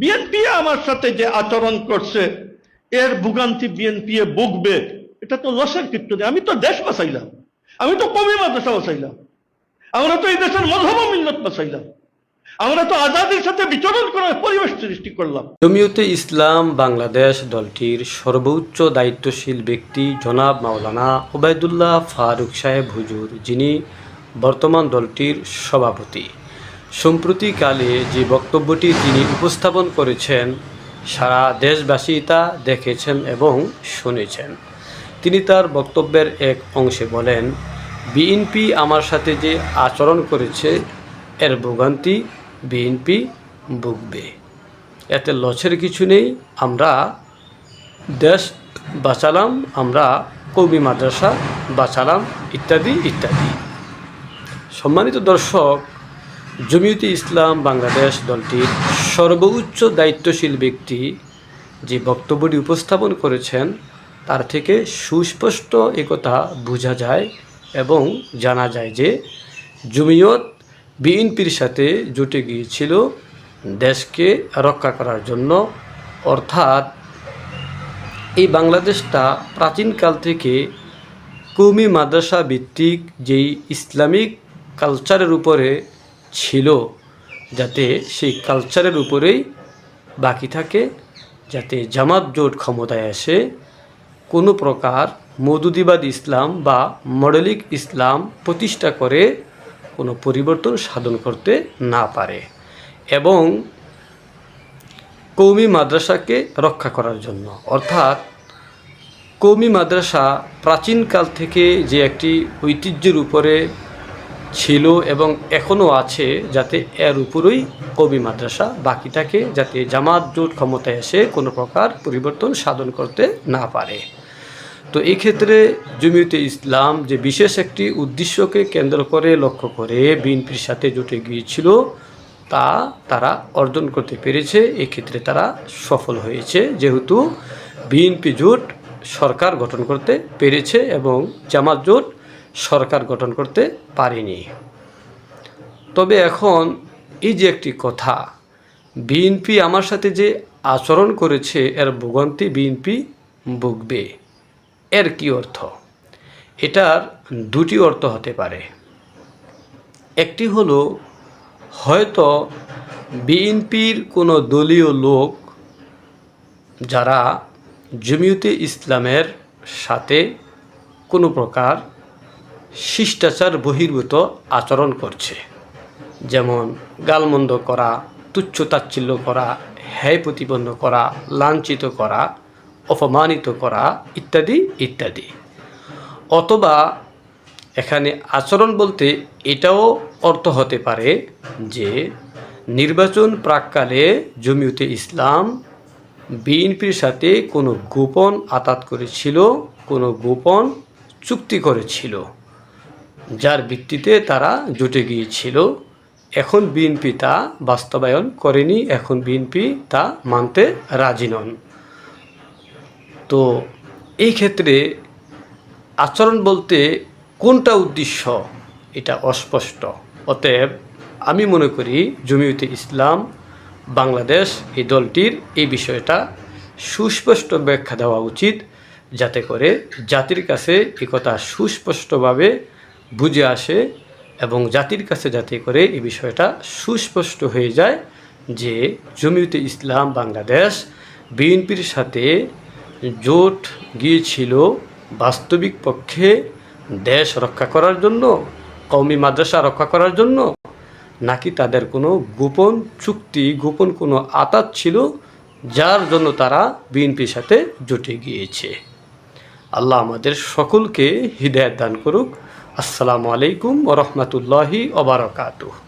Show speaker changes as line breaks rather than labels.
BNP আমার সাথে যে আচরণ করছে এর ভোগান্তি বিএনপি ভুগবে, এটা তো লসের কিছু নেই। আমি তো দেশ বাঁচাইলাম, আমি তো কওমি মাদ্রাসা বাঁচাইলাম, আমরা তো এই দেশের মযহব ও মিল্লাত বাঁচাইলাম, আমরা তো আজাদির সাথে বিচরণ করার পরিবেশ সৃষ্টি করলাম।
জমিয়তে ইসলাম বাংলাদেশ দলটির সর্বোচ্চ দায়িত্বশীল ব্যক্তি জনাব মাওলানা ওবায়দুল্লাহ ফারুক সাহেব হুজুর, যিনি বর্তমান দলটির সভাপতি, সম্প্রতিকালে যে বক্তব্যটি তিনি উপস্থাপন করেছেন সারা দেশবাসী তা দেখেছেন এবং শুনেছেন। তিনি তার বক্তব্যের এক অংশে বলেন, বিএনপি আমার সাথে যে আচরণ করেছে এর ভোগান্তি বিএনপি ভুগবে, এতে লসের কিছু নেই। আমরা দেশ বাঁচালাম, আমরা কওমি মাদ্রাসা বাঁচালাম, ইত্যাদি ইত্যাদি। সম্মানিত দর্শক, জমিয়তে ইসলাম বাংলাদেশ দলটির সর্বোচ্চ দায়িত্বশীল ব্যক্তি যে বক্তব্যটি উপস্থাপন করেছেন তার থেকে সুস্পষ্ট একথা বোঝা যায় এবং জানা যায় যে জমিয়ত বিএনপির সাথে জুটে গিয়েছিল দেশকে রক্ষা করার জন্য। অর্থাৎ এই বাংলাদেশটা প্রাচীনকাল থেকে কওমি মাদ্রাসা ভিত্তিক যেই ইসলামিক কালচারের উপরে ছিল, যাতে সেই কালচারের উপরেই বাকি থাকে, যাতে জামাত জোট ক্ষমতায় আসে কোনো প্রকার মওদুদিবাদ ইসলাম বা মডেলিক ইসলাম প্রতিষ্ঠা করে কোনো পরিবর্তন সাধন করতে না পারে, এবং কওমি মাদ্রাসাকে রক্ষা করার জন্য। অর্থাৎ কওমি মাদ্রাসা প্রাচীনকাল থেকে যে একটি ঐতিহ্যের উপরে ছিল এবং এখনও আছে, যাতে এর উপরেই কওমি মাদ্রাসা বাকি থাকে, যাতে জামাত জোট ক্ষমতায় এসে কোনো প্রকার পরিবর্তন সাধন করতে না পারে। তো এই ক্ষেত্রে জমিয়তে ইসলাম যে বিশেষ একটি উদ্দেশ্যকে কেন্দ্র করে লক্ষ্য করে বিএনপির সাথে জুটে গিয়েছিল, তা তারা অর্জন করতে পেরেছে। এই ক্ষেত্রে তারা সফল হয়েছে, যেহেতু বিএনপি জোট সরকার গঠন করতে পেরেছে এবং জামাত জোট সরকার গঠন করতে পারেনি। তবে এখন এই যে একটি কথা, বিএনপি আমার সাথে যে আচরণ করেছে এর ভোগান্তি বিএনপি ভুগবে, এর কি অর্থ? এটার দুটি অর্থ হতে পারে। একটি হলো, হয়তো বিএনপির কোনো দলীয় লোক যারা জমিয়তে ইসলামের সাথে কোনো প্রকার শিষ্টাচার বহির্ভূত আচরণ করছে, যেমন গালমন্দ করা, তুচ্ছ-তাচ্ছিল্য করা, হেয় প্রতিপন্ন করা, লাঞ্ছিত করা, অপমানিত করা, ইত্যাদি ইত্যাদি। অথবা এখানে আচরণ বলতে এটাও অর্থ হতে পারে যে নির্বাচন প্রাককালে জমিয়তে ইসলাম বিএনপির সাথে কোনো গোপন আতাত করেছিল, কোনো গোপন চুক্তি করেছিল, যার ভিত্তিতে তারা জুটে গিয়েছিল। এখন বিএনপি তা বাস্তবায়ন করেনি, এখন বিএনপি তা মানতে রাজি নন। তো এই ক্ষেত্রে আচরণ বলতে কোনটা উদ্দেশ্য এটা অস্পষ্ট। অতএব আমি মনে করি জমিয়তে ইসলাম বাংলাদেশ এই দলটির এই বিষয়টা সুস্পষ্ট ব্যাখ্যা দেওয়া উচিত, যাতে করে জাতির কাছে একথা সুস্পষ্টভাবে বুঝে আসে এবং জাতির কাছে যাতে করে এই বিষয়টা সুস্পষ্ট হয়ে যায় যে জমিয়তে ইসলাম বাংলাদেশ বিএনপির সাথে জোট গিয়েছিল বাস্তবিক পক্ষে দেশ রক্ষা করার জন্য, কওমি মাদ্রাসা রক্ষা করার জন্য, নাকি তাদের কোনো গোপন চুক্তি, গোপন কোনো আতাত ছিল, যার জন্য তারা বিএনপির সাথে জুটে গিয়েছে। আল্লাহ আমাদের সকলকে হিদায়াত দান করুক। আসসালামু আলাইকুম ওয়া রাহমাতুল্লাহি ওয়া বারাকাতুহু।